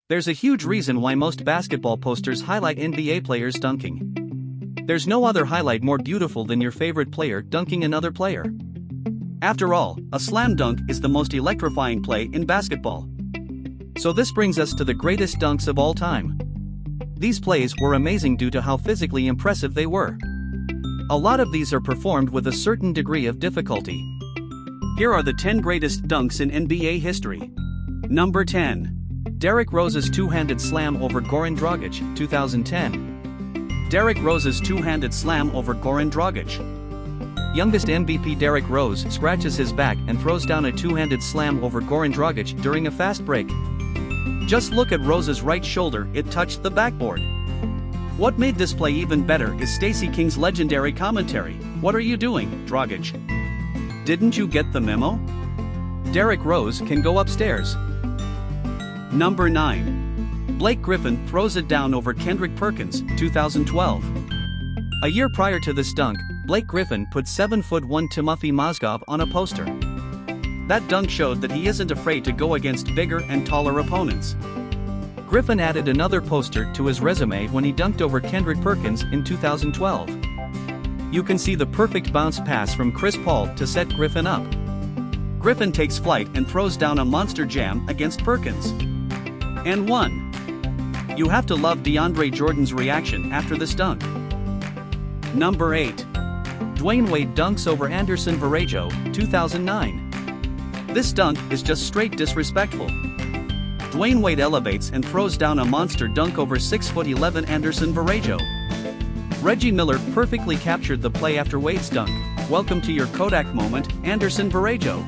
There's a huge reason why most basketball posters highlight NBA players dunking. There's no other highlight more beautiful than your favorite player dunking another player. After all, a slam dunk is the most electrifying play in basketball. So this brings us to the greatest dunks of all time. These plays were amazing due to how physically impressive they were. A lot of these are performed with a certain degree of difficulty. Here are the 10 greatest dunks in NBA history. Number 10. Derrick Rose's two-handed slam over Goran Dragic, 2010. Derrick Rose's two-handed slam over Goran Dragic. Youngest MVP Derrick Rose scratches his back and throws down a two-handed slam over Goran Dragic during a fast break. Just look at Rose's right shoulder, it touched the backboard. What made this play even better is Stacey King's legendary commentary. "What are you doing, Dragic? Didn't you get the memo? Derrick Rose can go upstairs." Number 9. Blake Griffin throws it down over Kendrick Perkins, 2012. A year prior to this dunk, Blake Griffin put 7'1" Timothy Mozgov on a poster. That dunk showed that he isn't afraid to go against bigger and taller opponents. Griffin added another poster to his resume when he dunked over Kendrick Perkins in 2012. You can see the perfect bounce pass from Chris Paul to set Griffin up. Griffin takes flight and throws down a monster jam against Perkins. And won. You have to love DeAndre Jordan's reaction after this dunk. Number 8. Dwayne Wade dunks over Anderson Varejao, 2009. This dunk is just straight disrespectful. Dwayne Wade elevates and throws down a monster dunk over 6'11" Anderson Varejao. Reggie Miller perfectly captured the play after Wade's dunk. "Welcome to your Kodak moment, Anderson Varejao."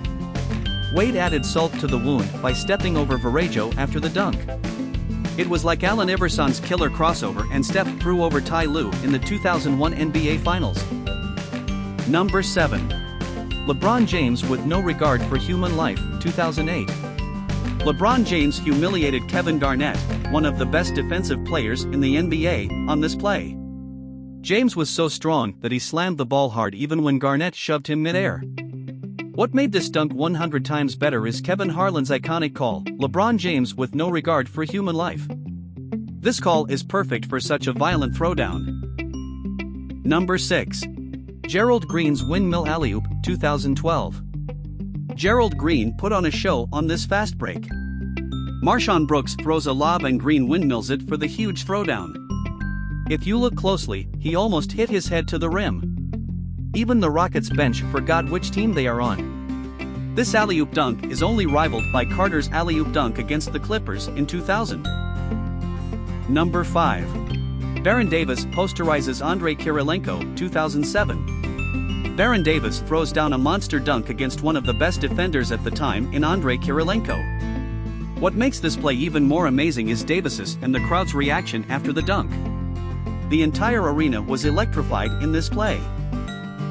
Wade added salt to the wound by stepping over Varejao after the dunk. It was like Allen Iverson's killer crossover and step threw over Ty Lue in the 2001 NBA Finals. Number 7. LeBron James with no regard for human life, 2008. LeBron James humiliated Kevin Garnett, one of the best defensive players in the NBA, on this play. James was so strong that he slammed the ball hard even when Garnett shoved him midair. What made this dunk 100 times better is Kevin Harlan's iconic call, "LeBron James with no regard for human life." This call is perfect for such a violent throwdown. Number 6. Gerald Green's windmill alley-oop, 2012. Gerald Green put on a show on this fast break. Marshawn Brooks throws a lob and Green windmills it for the huge throwdown. If you look closely, he almost hit his head to the rim. Even the Rockets bench forgot which team they are on. This alley-oop dunk is only rivaled by Carter's alley-oop dunk against the Clippers in 2000. Number 5. Baron Davis posterizes Andrei Kirilenko, 2007. Baron Davis throws down a monster dunk against one of the best defenders at the time in Andrei Kirilenko. What makes this play even more amazing is Davis's and the crowd's reaction after the dunk. The entire arena was electrified in this play.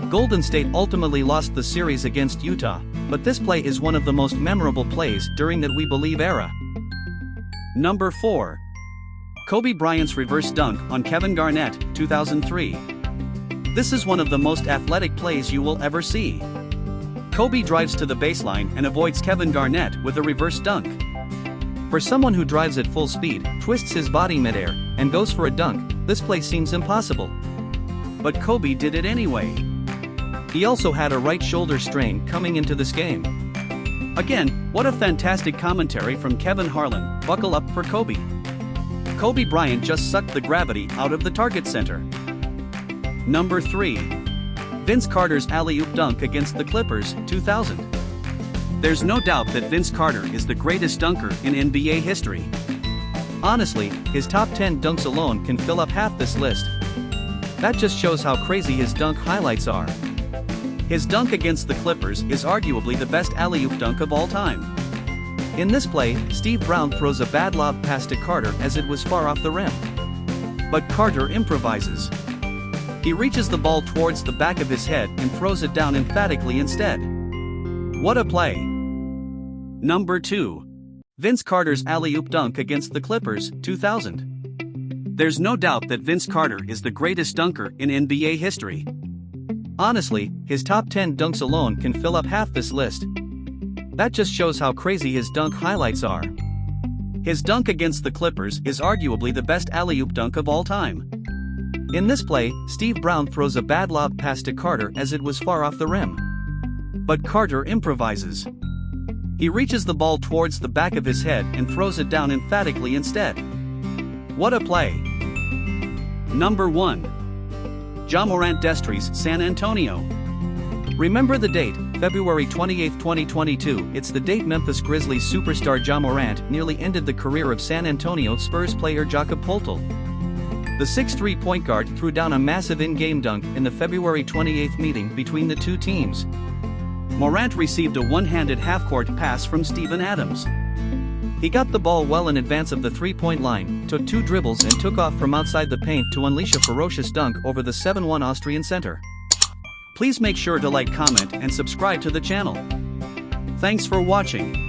Golden State ultimately lost the series against Utah, but this play is one of the most memorable plays during that We Believe era. Number 4. Kobe Bryant's reverse dunk on Kevin Garnett, 2003. This is one of the most athletic plays you will ever see. Kobe drives to the baseline and avoids Kevin Garnett with a reverse dunk. For someone who drives at full speed, twists his body midair, and goes for a dunk, this play seems impossible. But Kobe did it anyway. He also had a right shoulder strain coming into this game. Again, what a fantastic commentary from Kevin Harlan. Buckle up for Kobe. Kobe Bryant just sucked the gravity out of the target center. Number 3. Vince Carter's alley-oop dunk against the Clippers, 2000. There's no doubt that Vince Carter is the greatest dunker in NBA history. Honestly, his top 10 dunks alone can fill up half this list. That just shows how crazy his dunk highlights are. His dunk against the Clippers is arguably the best alley-oop dunk of all time. In this play, Steve Brown throws a bad lob pass to Carter as it was far off the rim. But Carter improvises. He reaches the ball towards the back of his head and throws it down emphatically instead. What a play! Number 2. Vince Carter's alley-oop dunk against the Clippers, 2000. There's no doubt that Vince Carter is the greatest dunker in NBA history. Honestly, his top 10 dunks alone can fill up half this list. That just shows how crazy his dunk highlights are. His dunk against the Clippers is arguably the best alley-oop dunk of all time. In this play, Steve Brown throws a bad lob pass to Carter as it was far off the rim. But Carter improvises. He reaches the ball towards the back of his head and throws it down emphatically instead. What a play! Number 1. Ja Morant Destries, San Antonio. Remember the date, February 28, 2022. It's the date Memphis Grizzlies superstar Ja Morant nearly ended the career of San Antonio Spurs player Jakob Poeltl. The 6'3" point guard threw down a massive in-game dunk in the February 28 meeting between the two teams. Morant received a one-handed half-court pass from Steven Adams. He got the ball well in advance of the three-point line, took 2 dribbles and took off from outside the paint to unleash a ferocious dunk over the 7'1" Austrian center. Please make sure to like, comment and subscribe to the channel. Thanks for watching.